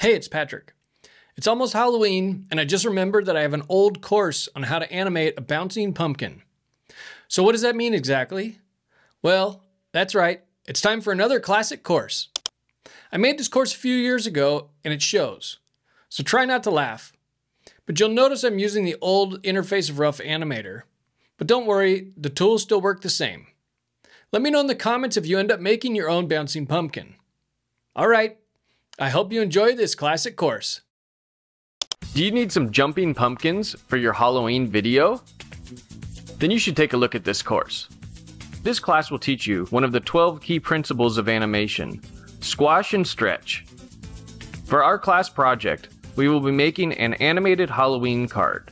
Hey, it's Patrick. It's almost Halloween, and I just remembered that I have an old course on how to animate a bouncing pumpkin. So what does that mean exactly? Well, that's right. It's time for another classic course. I made this course a few years ago, and it shows. So try not to laugh. But you'll notice I'm using the old interface of Rough Animator. But don't worry, the tools still work the same. Let me know in the comments if you end up making your own bouncing pumpkin. All right, I hope you enjoy this classic course. Do you need some jumping pumpkins for your Halloween video? Then you should take a look at this course. This class will teach you one of the 12 key principles of animation, squash and stretch. For our class project, we will be making an animated Halloween card.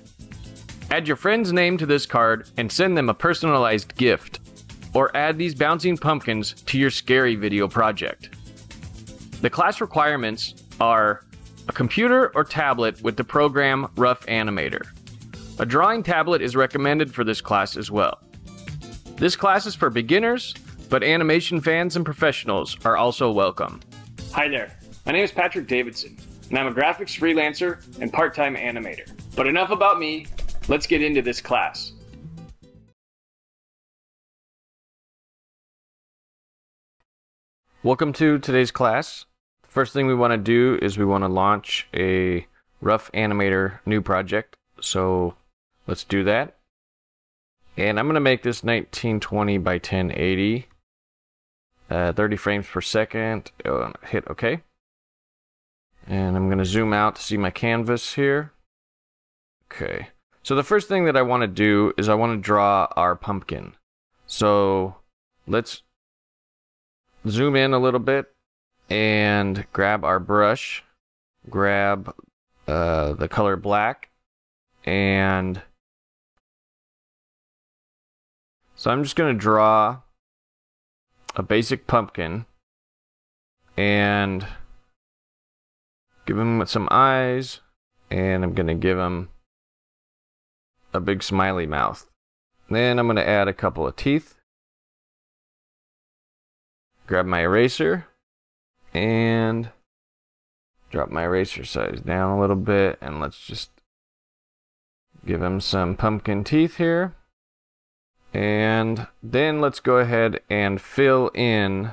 Add your friend's name to this card and send them a personalized gift, or add these bouncing pumpkins to your scary video project. The class requirements are a computer or tablet with the program Rough Animator. A drawing tablet is recommended for this class as well. This class is for beginners, but animation fans and professionals are also welcome. Hi there, my name is Patrick Davidson, and I'm a graphics freelancer and part-time animator. But enough about me, let's get into this class. Welcome to today's class. First thing we want to do is we want to launch a Rough Animator new project. So let's do that. And I'm going to make this 1920 by 1080, 30 frames per second. Hit OK. And I'm going to zoom out to see my canvas here. Okay. So the first thing that I want to do is I want to draw our pumpkin. So let's zoom in a little bit and grab our brush, grab the color black, and so I'm just going to draw a basic pumpkin and give him some eyes, and I'm going to give him a big smiley mouth. Then I'm going to add a couple of teeth. Grab my eraser and drop my eraser size down a little bit, and let's just give him some pumpkin teeth here. And then let's go ahead and fill in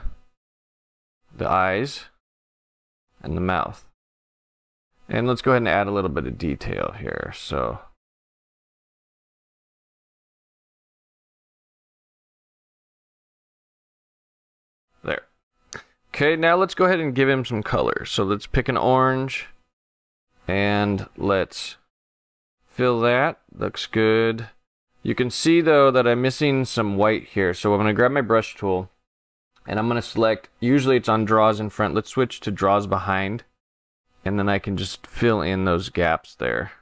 the eyes and the mouth. And let's go ahead and add a little bit of detail here. So there. Okay, now let's go ahead and give him some color. So let's pick an orange and let's fill that. Looks good. You can see though that I'm missing some white here. So I'm going to grab my brush tool and I'm going to select, usually it's on draws in front. Let's switch to draws behind. And then I can just fill in those gaps there.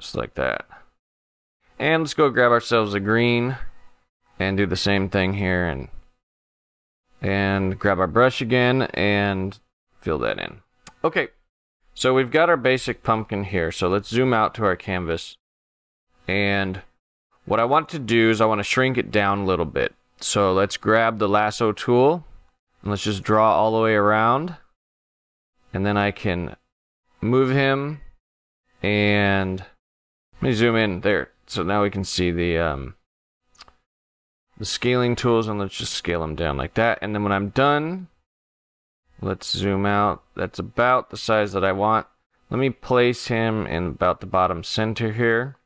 Just like that. And let's go grab ourselves a green and do the same thing here and grab our brush again and fill that in. Okay, so we've got our basic pumpkin here. So let's zoom out to our canvas. And what I want to do is I want to shrink it down a little bit. So let's grab the lasso tool and let's just draw all the way around. And then I can move him and let me zoom in there. So now we can see the scaling tools, and let's just scale them down like that. And then when I'm done, let's zoom out. That's about the size that I want. Let me place him in about the bottom center here.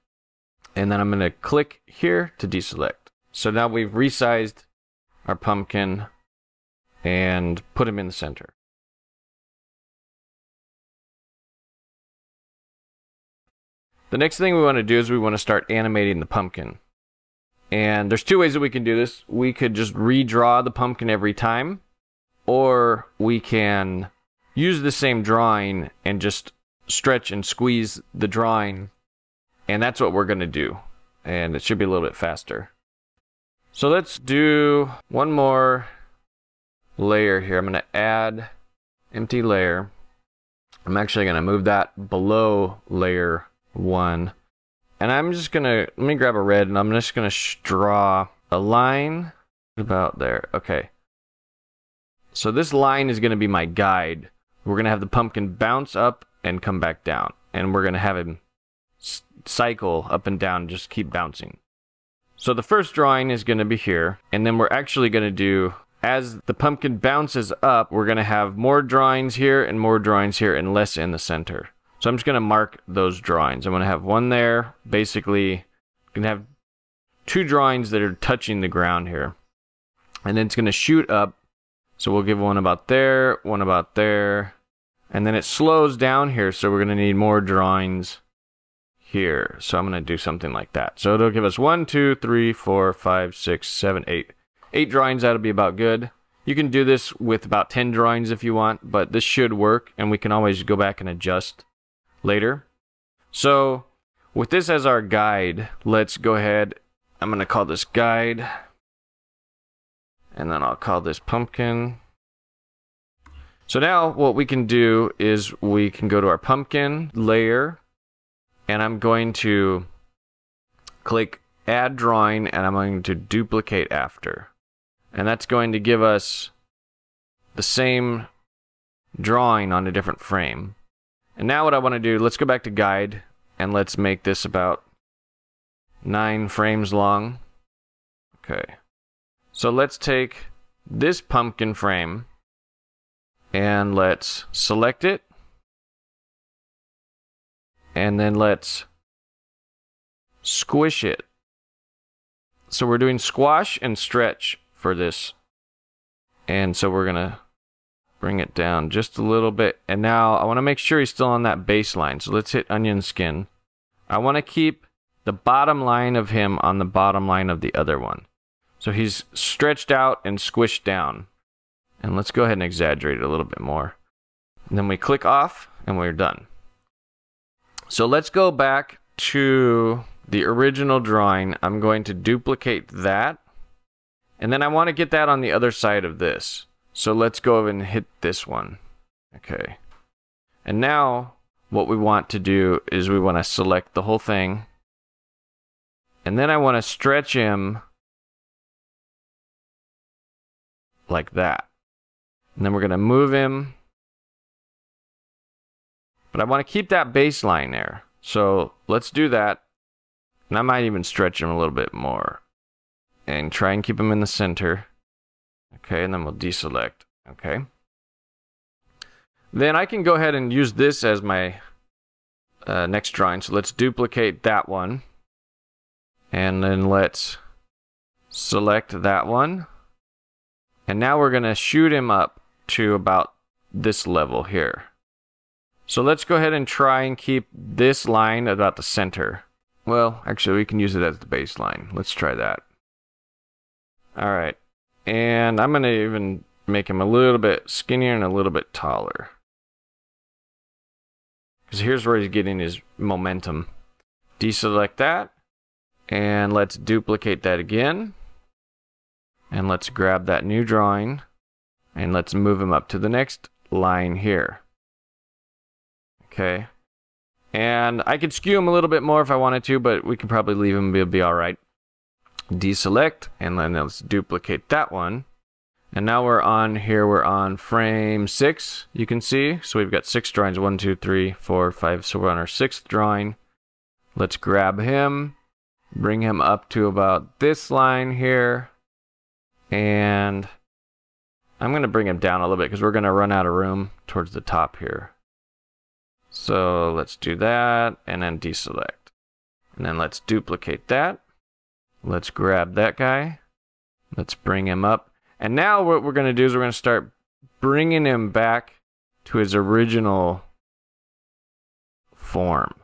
And then I'm going to click here to deselect. So now we've resized our pumpkin and put him in the center. The next thing we want to do is we want to start animating the pumpkin. And there's two ways that we can do this. We could just redraw the pumpkin every time, or we can use the same drawing and just stretch and squeeze the drawing. And that's what we're going to do. And it should be a little bit faster. So let's do one more layer here. I'm going to add empty layer. I'm actually going to move that below layer 1. And I'm just gonna, let me grab a red and I'm just gonna draw a line about there. Okay. So this line is gonna be my guide we're going to have the pumpkin bounce up and come back down. And we're going to have him cycle up and down, just keep bouncing. So the first drawing is going to be here. And then we're actually going to do, as the pumpkin bounces up, we're going to have more drawings here and more drawings here and less in the center. So I'm just going to mark those drawings. I'm going to have one there. Basically, I'm going to have 2 drawings that are touching the ground here. And then it's going to shoot up. So we'll give one about there, one about there. And then it slows down here, so we're going to need more drawings here. So I'm going to do something like that. So it'll give us 1, 2, 3, 4, 5, 6, 7, 8. 8 drawings, that'll be about good. You can do this with about 10 drawings if you want, but this should work, and we can always go back and adjust later. So with this as our guide, let's go ahead. I'm going to call this guide. And then I'll call this pumpkin. So now what we can do is we can go to our pumpkin layer. And I'm going to click add drawing, and I'm going to duplicate after. And that's going to give us the same drawing on a different frame. And now what I want to do, let's go back to guide, and let's make this about 9 frames long. Okay. So let's take this pumpkin frame, and let's select it. And then let's squish it. So we're doing squash and stretch for this. And so we're going to bring it down just a little bit. And now I want to make sure he's still on that baseline. So let's hit onion skin. I want to keep the bottom line of him on the bottom line of the other one. So he's stretched out and squished down. And let's go ahead and exaggerate it a little bit more. And then we click off and we're done. So let's go back to the original drawing. I'm going to duplicate that. And then I want to get that on the other side of this. So let's go and hit this one. Okay. And now what we want to do is we want to select the whole thing. And then I want to stretch him like that. And then we're going to move him. But I want to keep that baseline there. So let's do that. And I might even stretch him a little bit more. And try and keep him in the center. Okay, and then we'll deselect. Okay. Then I can go ahead and use this as my next drawing. So let's duplicate that one. And then let's select that one. And now we're going to shoot him up to about this level here. So let's go ahead and try and keep this line about the center. Well, actually, we can use it as the baseline. Let's try that. All right. And I'm going to even make him a little bit skinnier and a little bit taller. Because here's where he's getting his momentum. Deselect that. And let's duplicate that again. And let's grab that new drawing. And let's move him up to the next line here. Okay. And I could skew him a little bit more if I wanted to, but we can probably leave him, it'll be all right. Deselect, and then let's duplicate that one. And now we're on here, we're on frame 6, you can see. So we've got 6 drawings, 1, 2, 3, 4, 5. So we're on our 6th drawing. Let's grab him, bring him up to about this line here. And I'm going to bring him down a little bit because we're going to run out of room towards the top here. So let's do that and then deselect. And then let's duplicate that. Let's grab that guy. Let's bring him up. And now what we're going to do is we're going to start bringing him back to his original form.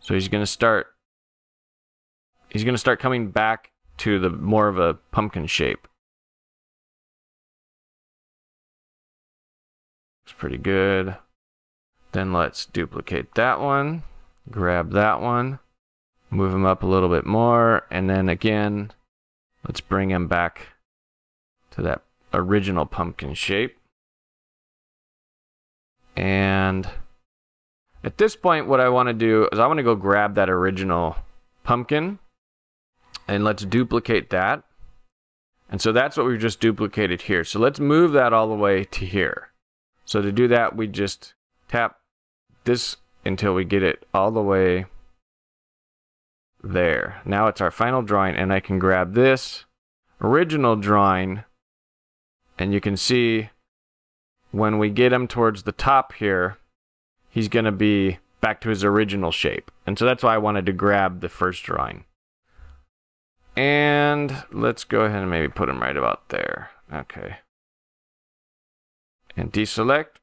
So he's going to start coming back to the more of a pumpkin shape. Looks pretty good. Then let's duplicate that one, grab that one, move him up a little bit more, and then again, let's bring him back to that original pumpkin shape. And at this point, what I want to do is I want to go grab that original pumpkin, and let's duplicate that. And so that's what we've just duplicated here. So let's move that all the way to here. So to do that, we just tap this until we get it all the way there. Now it's our final drawing, and I can grab this original drawing, and you can see when we get him towards the top here, he's going to be back to his original shape. And so that's why I wanted to grab the first drawing. And let's go ahead and maybe put him right about there. Okay. And deselect.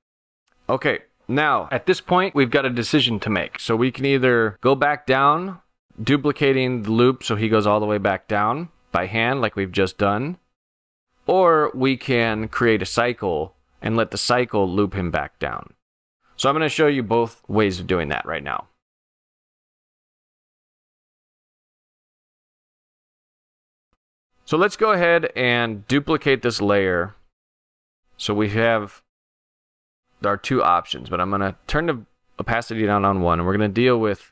Okay, now at this point we've got a decision to make. So we can either go back down, duplicating the loop so he goes all the way back down by hand like we've just done, or we can create a cycle and let the cycle loop him back down. So I'm going to show you both ways of doing that right now. So let's go ahead and duplicate this layer. So we have our two options, but I'm going to turn the opacity down on one, and we're going to deal with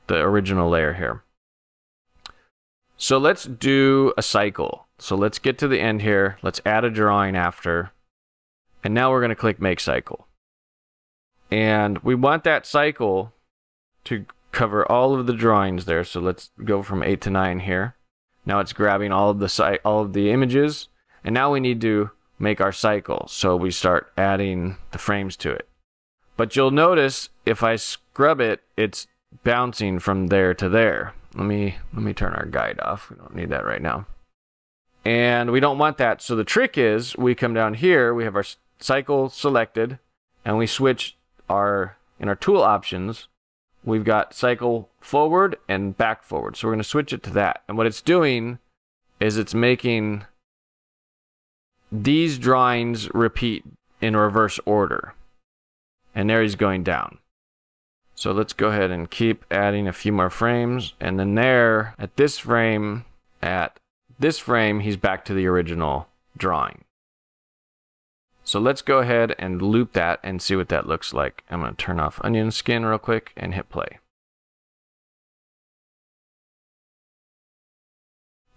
the original layer here. So let's do a cycle. So let's get to the end here. Let's add a drawing after. And now we're going to click Make Cycle. And we want that cycle to cover all of the drawings there. So let's go from 8 to 9 here. Now it's grabbing all of the images. And now we need to make our cycle. So we start adding the frames to it. But you'll notice if I scrub it, it's bouncing from there to there. Let me turn our guide off. We don't need that right now. And we don't want that. So the trick is we come down here, we have our cycle selected, and we switch in our tool options, we've got cycle forward and back forward. So we're going to switch it to that. And what it's doing is it's making these drawings repeat in reverse order. And there he's going down. So let's go ahead and keep adding a few more frames. And then there, at this frame, he's back to the original drawing. So let's go ahead and loop that and see what that looks like. I'm going to turn off onion skin real quick and hit play.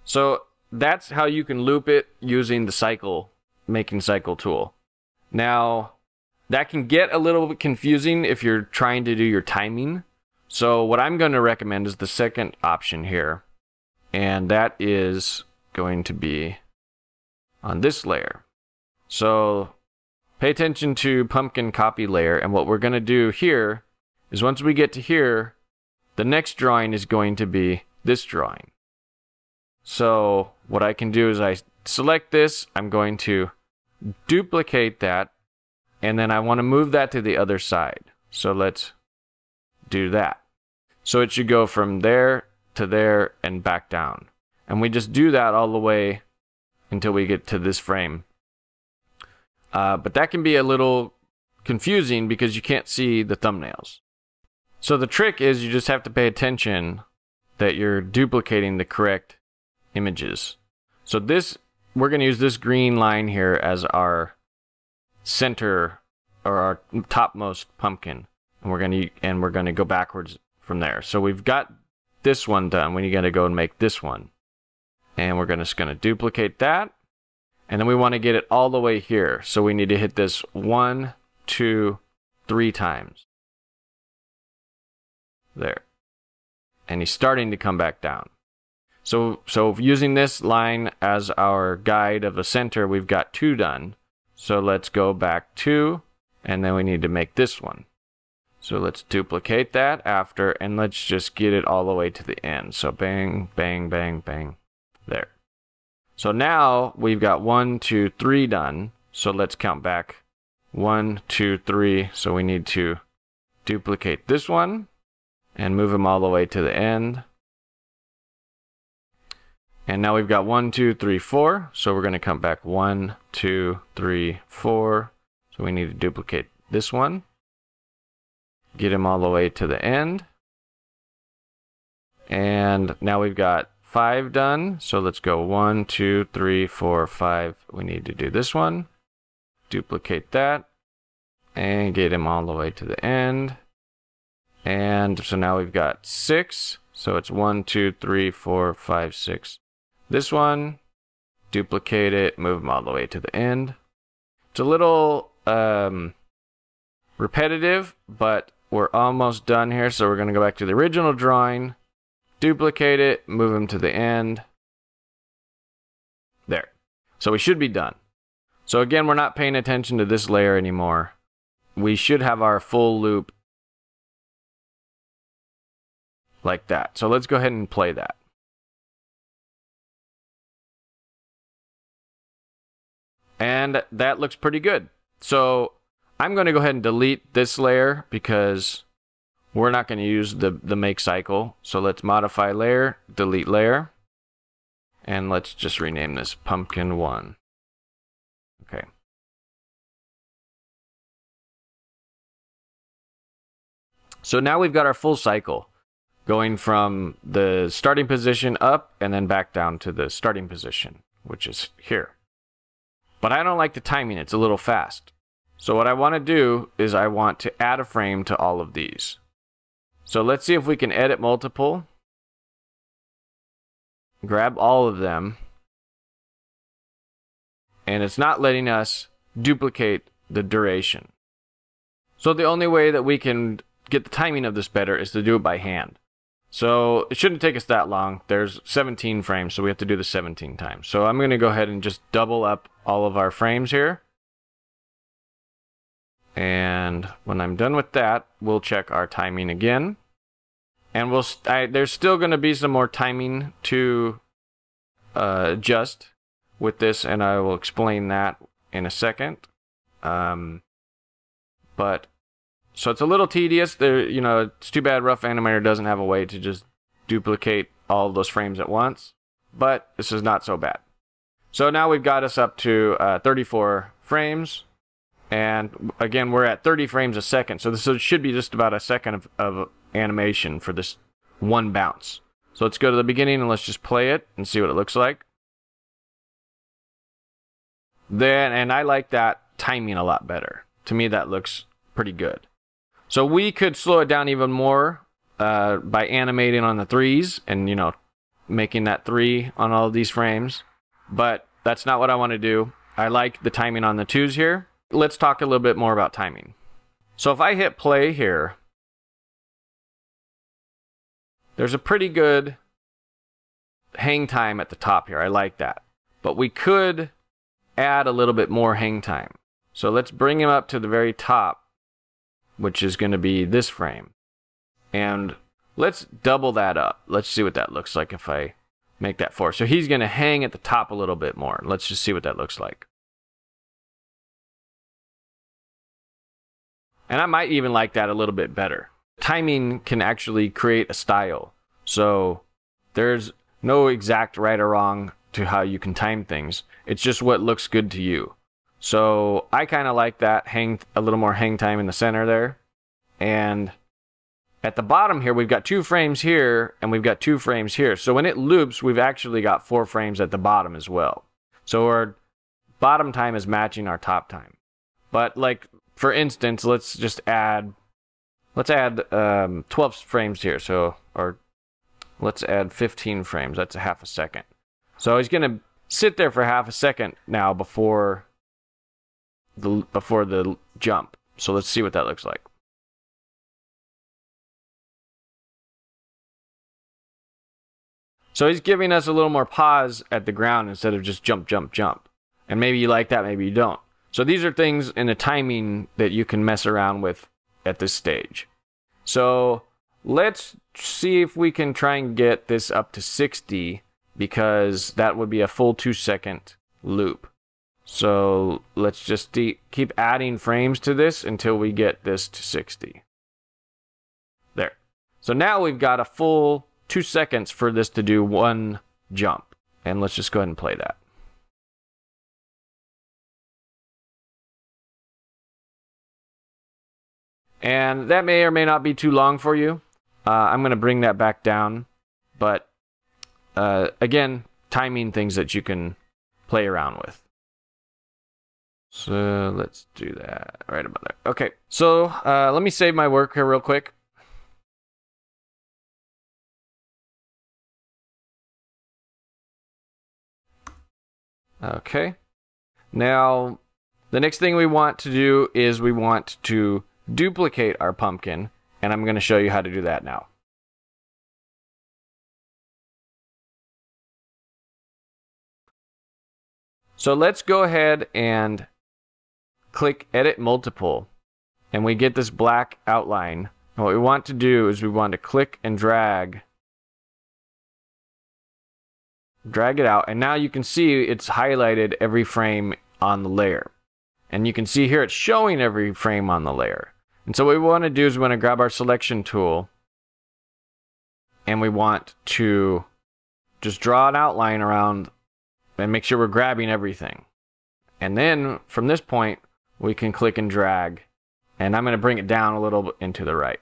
So that's how you can loop it using the making cycle tool. Now, that can get a little bit confusing if you're trying to do your timing. So what I'm going to recommend is the second option here. And that is going to be on this layer. So pay attention to pumpkin copy layer. And what we're going to do here is once we get to here, the next drawing is going to be this drawing. So what I can do is I select this. I'm going to duplicate that. And then I want to move that to the other side. So let's do that. So it should go from there to there and back down. And we just do that all the way until we get to this frame. But that can be a little confusing because you can't see the thumbnails. So the trick is you just have to pay attention that you're duplicating the correct images. So we're going to use this green line here as our center or our topmost pumpkin, and we're going to go backwards from there. So we've got this one done. We're going to go and make this one, and we're just going to duplicate that, and then we want to get it all the way here. So we need to hit this 1, 2, 3 times there, and he's starting to come back down. So using this line as our guide of a center, we've got 2 done. So let's go back 2, and then we need to make this one. So let's duplicate that after, and let's just get it all the way to the end. So bang, bang, bang, bang, there. So now we've got 1, 2, 3 done. So let's count back 1, 2, 3. So we need to duplicate this one and move them all the way to the end. And now we've got 1, 2, 3, 4. So we're going to come back 1, 2, 3, 4. So we need to duplicate this one. Get him all the way to the end. And now we've got 5 done. So let's go 1, 2, 3, 4, 5. We need to do this one. Duplicate that. And get him all the way to the end. And so now we've got 6. So it's 1, 2, 3, 4, 5, 6. This one, duplicate it, move them all the way to the end. It's a little repetitive, but we're almost done here. So we're going to go back to the original drawing, duplicate it, move them to the end. There. So we should be done. So again, we're not paying attention to this layer anymore. We should have our full loop like that. So let's go ahead and play that. And that looks pretty good. So I'm going to go ahead and delete this layer because we're not going to use the make cycle. So let's modify layer, delete layer. And let's just rename this pumpkin 1. Okay. So now we've got our full cycle going from the starting position up and then back down to the starting position, which is here. But I don't like the timing, it's a little fast. So what I want to do is I want to add a frame to all of these. So let's see if we can edit multiple. Grab all of them. And it's not letting us duplicate the duration. So the only way that we can get the timing of this better is to do it by hand. So it shouldn't take us that long. There's 17 frames, so we have to do this 17 times. So I'm going to go ahead and just double up all of our frames here. And when I'm done with that, we'll check our timing again. And there's still going to be some more timing to adjust with this, and I will explain that in a second. So it's a little tedious. It's too bad Rough Animator doesn't have a way to just duplicate all of those frames at once. But this is not so bad. So now we've got us up to 34 frames. And again, we're at 30 frames a second. So this should be just about a second of animation for this one bounce. So let's go to the beginning and let's just play it and see what it looks like. And I like that timing a lot better. To me, that looks pretty good. So we could slow it down even more by animating on the 3s and, making that 3 on all of these frames. But that's not what I want to do. I like the timing on the 2s here. Let's talk a little bit more about timing. So if I hit play here, there's a pretty good hang time at the top here. I like that. But we could add a little bit more hang time. So let's bring him up to the very top, which is going to be this frame. And let's double that up. Let's see what that looks like if I make that 4. So he's going to hang at the top a little bit more. Let's just see what that looks like. And I might even like that a little bit better. Timing can actually create a style. So there's no exact right or wrong to how you can time things. It's just what looks good to you. So I kind of like that, a little more hang time in the center there. And at the bottom here, we've got 2 frames here and we've got 2 frames here. So when it loops, we've actually got 4 frames at the bottom as well. So our bottom time is matching our top time. But like, for instance, let's add 12 frames here. Or let's add 15 frames. That's a half a second. So he's going to sit there for half a second now before the jump. So let's see what that looks like. So he's giving us a little more pause at the ground instead of just jump, jump, jump. And maybe you like that, maybe you don't. So these are things in the timing that you can mess around with at this stage. So let's see if we can try and get this up to 60, because that would be a full 2-second loop. So let's just keep adding frames to this until we get this to 60. There. So now we've got a full 2 seconds for this to do one jump. And let's just go ahead and play that. And that may or may not be too long for you. I'm going to bring that back down. But again, timing things that you can play around with. So let's do that right about there. Okay, so let me save my work here real quick. Okay, now the next thing we want to do is we want to duplicate our pumpkin, and I'm going to show you how to do that now. So let's go ahead and click Edit Multiple, and we get this black outline. And what we want to do is we want to click and drag it out, and now you can see it's highlighted every frame on the layer. And you can see here it's showing every frame on the layer. And so what we want to do is we want to grab our selection tool, and we want to just draw an outline around and make sure we're grabbing everything. And then from this point, we can click and drag, and I'm going to bring it down a little bit into the right.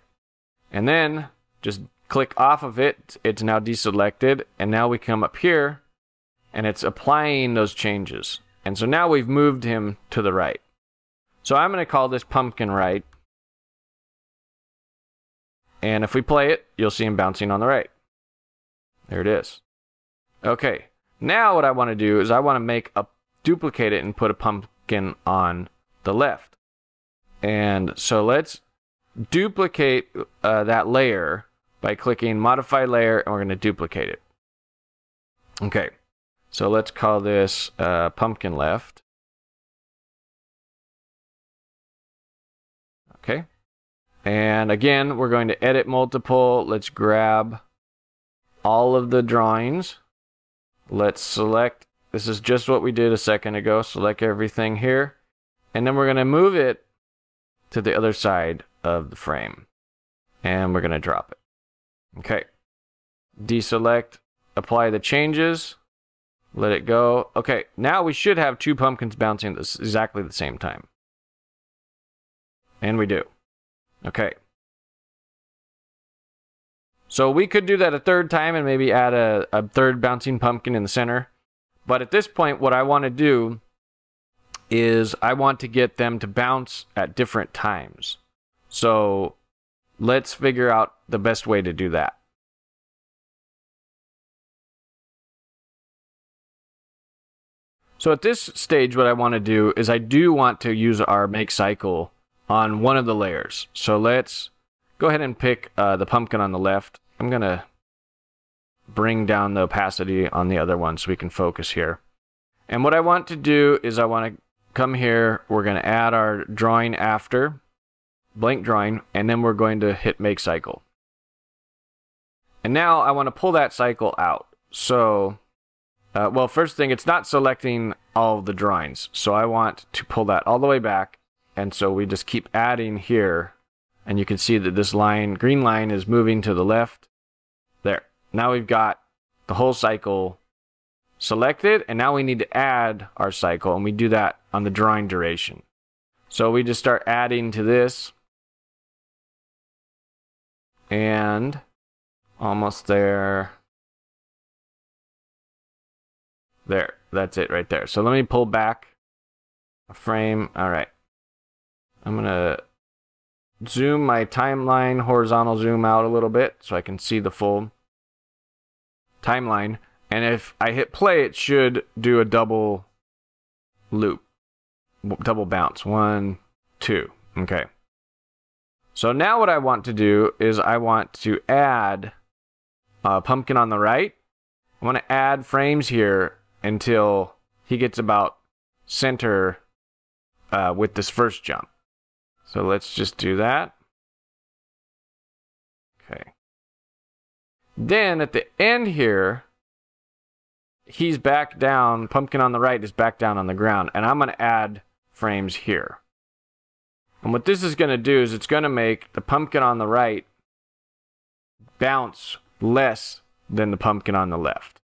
And then just click off of it. It's now deselected, and now we come up here, and it's applying those changes. And so now we've moved him to the right. So I'm going to call this pumpkin right. And if we play it, you'll see him bouncing on the right. There it is. Okay. Now what I want to do is I want to duplicate it and put a pumpkin on the left. And so let's duplicate that layer by clicking Modify Layer, and we're going to duplicate it. Okay, so let's call this pumpkin left. Okay, and again, we're going to Edit Multiple. Let's grab all of the drawings. Let's select, this is just what we did a second ago, select everything here, and then we're going to move it to the other side of the frame, and we're going to drop it. Okay, deselect, apply the changes, let it go. Okay, now we should have two pumpkins bouncing at exactly the same time. And we do. Okay. So we could do that a third time and maybe add a third bouncing pumpkin in the center. But at this point, what I want to do is I want to get them to bounce at different times. So let's figure out the best way to do that. So at this stage, what I want to do is I do want to use our make cycle on one of the layers. So let's go ahead and pick the pumpkin on the left. I'm going to bring down the opacity on the other one so we can focus here. And what I want to do is I want to come here. We're going to add our drawing after, blank drawing, and then we're going to hit make cycle. And now I want to pull that cycle out. So, well, first thing, it's not selecting all of the drawings. So I want to pull that all the way back. And so we just keep adding here. And you can see that this line, green line, is moving to the left. There. Now we've got the whole cycle selected, and now we need to add our cycle, and we do that on the drawing duration. So we just start adding to this, and almost there. There, that's it right there. So let me pull back a frame. All right. I'm going to zoom my timeline, horizontal zoom out a little bit so I can see the full timeline. And if I hit play, it should do a double loop, double bounce. 1, 2. Okay. So now what I want to do is I want to add a pumpkin on the right. I want to add frames here until he gets about center with this first jump. So let's just do that. Okay. Then at the end here, he's back down, pumpkin on the right is back down on the ground, and I'm going to add frames here. And what this is going to do is it's going to make the pumpkin on the right bounce less than the pumpkin on the left.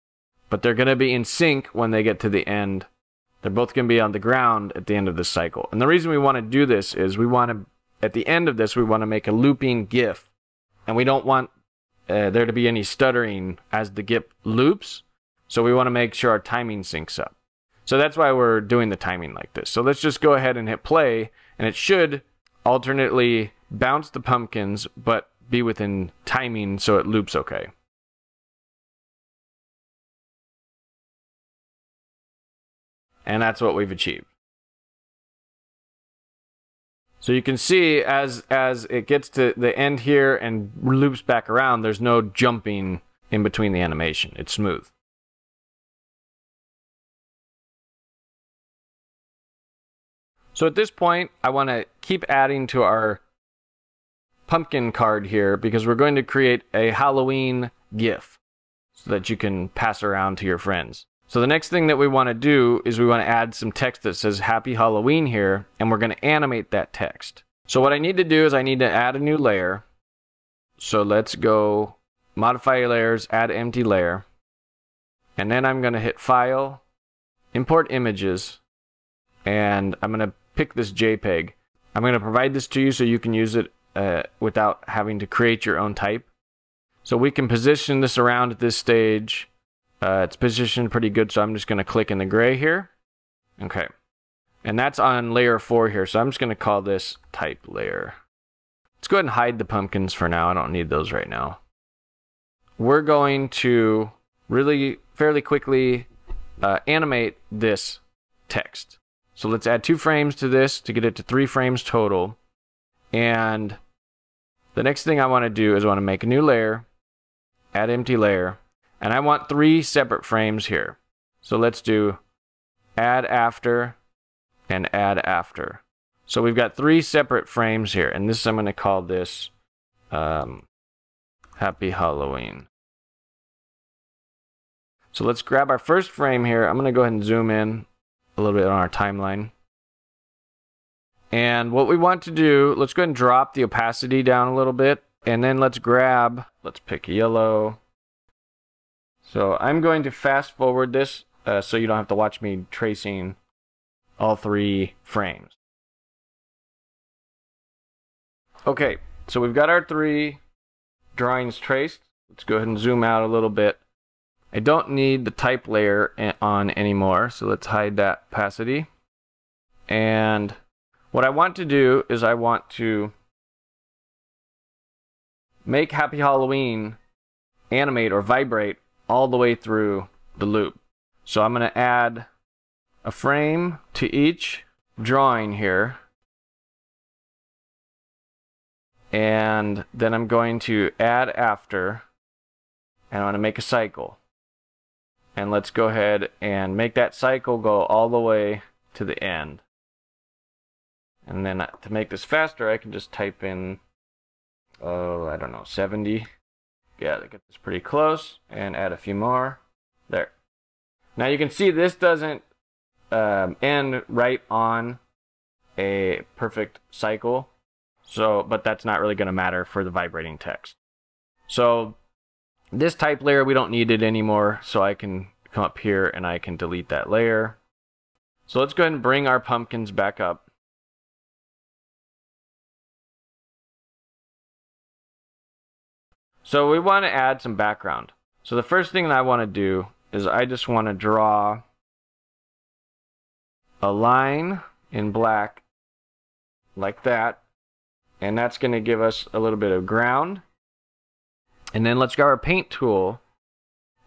But they're going to be in sync when they get to the end. They're both going to be on the ground at the end of this cycle. And the reason we want to do this is we want to, at the end of this, we want to make a looping GIF. And we don't want there to be any stuttering as the GIF loops. So we want to make sure our timing syncs up. So that's why we're doing the timing like this. So let's just go ahead and hit play. And it should alternately bounce the pumpkins, but be within timing so it loops okay. And that's what we've achieved. So you can see as it gets to the end here and loops back around, there's no jumping in between the animation. It's smooth. So at this point, I want to keep adding to our pumpkin card here because we're going to create a Halloween GIF so that you can pass around to your friends. So the next thing that we want to do is we want to add some text that says Happy Halloween here, and we're going to animate that text. So what I need to do is I need to add a new layer. So let's go Modify Your Layers, Add Empty Layer. And then I'm going to hit File, Import Images, and I'm going to pick this JPEG. I'm going to provide this to you so you can use it without having to create your own type. So we can position this around at this stage. It's positioned pretty good, so I'm just going to click in the gray here. Okay. And that's on layer 4 here, so I'm just going to call this type layer. Let's go ahead and hide the pumpkins for now. I don't need those right now. We're going to really fairly quickly animate this text. So let's add 2 frames to this to get it to 3 frames total. And the next thing I want to do is I want to make a new layer, add empty layer, and I want 3 separate frames here. So let's do add after and add after. So we've got 3 separate frames here, and this I'm going to call this Happy Halloween. So let's grab our first frame here. I'm going to go ahead and zoom in a little bit on our timeline. And what we want to do, let's go ahead and drop the opacity down a little bit. And then let's pick yellow. So I'm going to fast forward this so you don't have to watch me tracing all 3 frames. Okay, so we've got our 3 drawings traced. Let's go ahead and zoom out a little bit. I don't need the type layer on anymore, so let's hide that opacity. And what I want to do is I want to make Happy Halloween animate or vibrate all the way through the loop. So I'm going to add a frame to each drawing here. And then I'm going to add after, and I'm going to make a cycle. And let's go ahead and make that cycle go all the way to the end. And then to make this faster, I can just type in, I don't know, 70. Yeah, that gets us pretty close. And add a few more. There. Now you can see this doesn't end right on a perfect cycle. But that's not really going to matter for the vibrating text. So this type layer, we don't need it anymore. So I can come up here and I can delete that layer. So let's go ahead and bring our pumpkins back up. So we want to add some background. So the first thing that I want to do is I just want to draw a line in black like that. And that's going to give us a little bit of ground. And then let's grab our paint tool.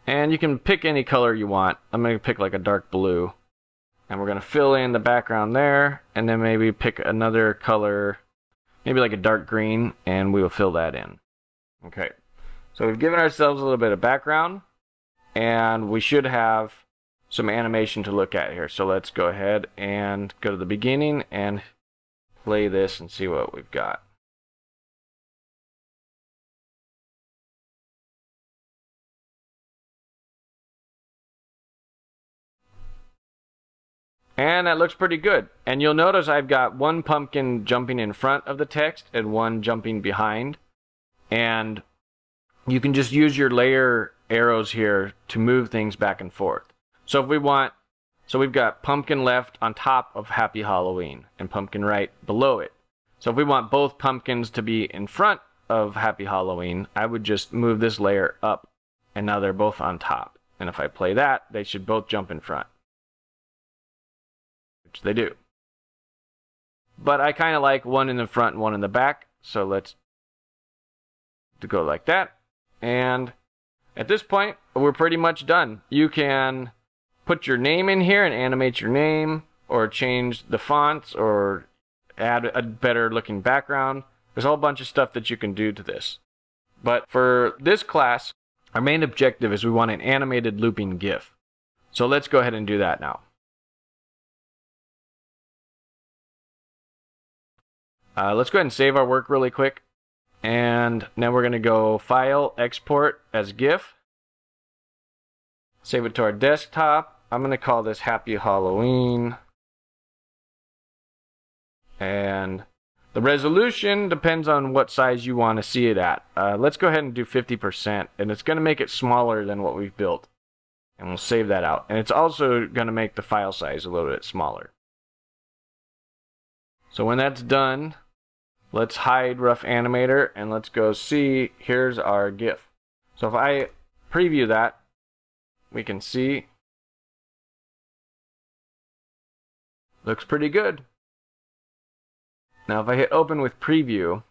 And you can pick any color you want. I'm going to pick like a dark blue. And we're going to fill in the background there. And then maybe pick another color, maybe like a dark green. And we will fill that in. Okay. So we've given ourselves a little bit of background. And we should have some animation to look at here. So let's go ahead and go to the beginning and play this and see what we've got. And that looks pretty good. And you'll notice I've got 1 pumpkin jumping in front of the text and 1 jumping behind. And you can just use your layer arrows here to move things back and forth. So if we want, so we've got pumpkin left on top of Happy Halloween and pumpkin right below it. So if we want both pumpkins to be in front of Happy Halloween, I would just move this layer up and now they're both on top. And if I play that, they should both jump in front. Which they do. But I kind of like 1 in the front and 1 in the back. So let's go like that. And at this point, we're pretty much done. You can put your name in here and animate your name, or change the fonts, or add a better looking background. There's a whole bunch of stuff that you can do to this. But for this class, our main objective is we want an animated looping GIF. So let's go ahead and do that now. Let's go ahead and save our work really quick. And now we're going to go File, Export as GIF. Save it to our desktop. I'm going to call this Happy Halloween. And the resolution depends on what size you want to see it at. Let's go ahead and do 50%. And it's going to make it smaller than what we've built. And we'll save that out. And it's also going to make the file size a little bit smaller. So when that's done, let's hide Rough Animator and let's go see, here's our GIF. So if I preview that, we can see, looks pretty good. Now if I hit open with preview,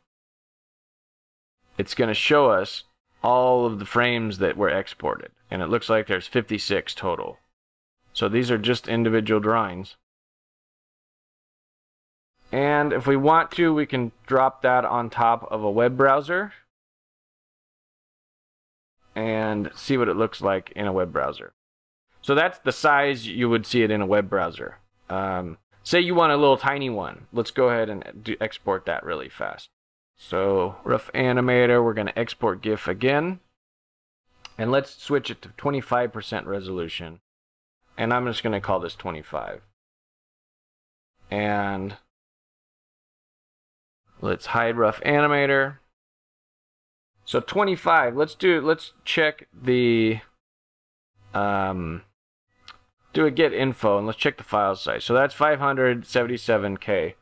it's going to show us all of the frames that were exported. And it looks like there's 56 total. So these are just individual drawings. And if we want to, we can drop that on top of a web browser and see what it looks like in a web browser. So that's the size you would see it in a web browser. Say you want a little tiny one. Let's go ahead and export that really fast. So Rough Animator, we're going to export GIF again. And let's switch it to 25% resolution. And I'm just going to call this 25. And let's hide Rough Animator. So 25. Let's check the do a get info and let's check the file size. So that's 577K.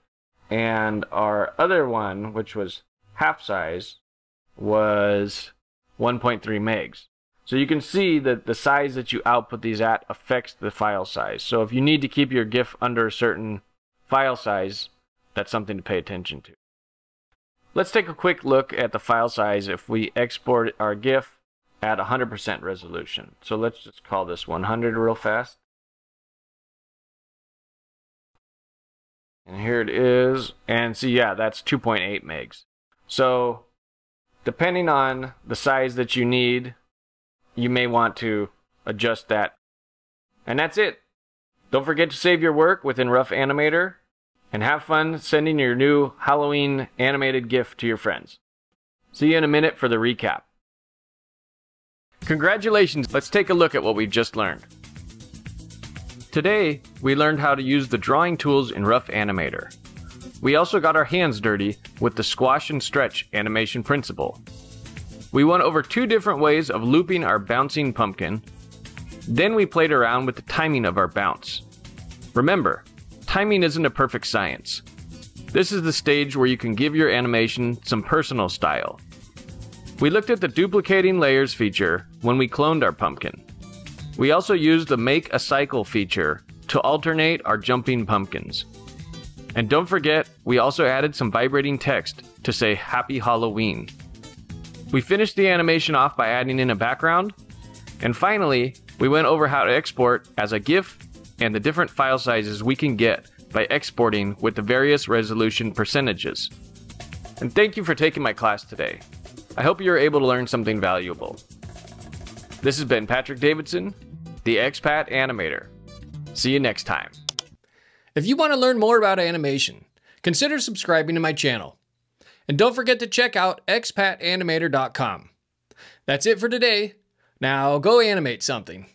And our other one, which was half size, was 1.3 megs. So you can see that the size that you output these at affects the file size. So if you need to keep your GIF under a certain file size, that's something to pay attention to. Let's take a quick look at the file size if we export our GIF at 100% resolution. So let's just call this 100 real fast. And here it is. And see, yeah, that's 2.8 megs. So depending on the size that you need, you may want to adjust that. And that's it. Don't forget to save your work within Rough Animator. And have fun sending your new Halloween animated GIF to your friends. See you in a minute for the recap. Congratulations! Let's take a look at what we've just learned. Today, we learned how to use the drawing tools in Rough Animator. We also got our hands dirty with the squash and stretch animation principle. We went over 2 different ways of looping our bouncing pumpkin. Then we played around with the timing of our bounce. Remember, timing isn't a perfect science. This is the stage where you can give your animation some personal style. We looked at the duplicating layers feature when we cloned our pumpkin. We also used the make a cycle feature to alternate our jumping pumpkins. And don't forget, we also added some vibrating text to say Happy Halloween. We finished the animation off by adding in a background. And finally, we went over how to export as a GIF and the different file sizes we can get by exporting with the various resolution percentages. And thank you for taking my class today. I hope you were able to learn something valuable. This has been Patrick Davidson, the Expat Animator. See you next time. If you want to learn more about animation, consider subscribing to my channel. And don't forget to check out expatanimator.com. That's it for today. Now go animate something.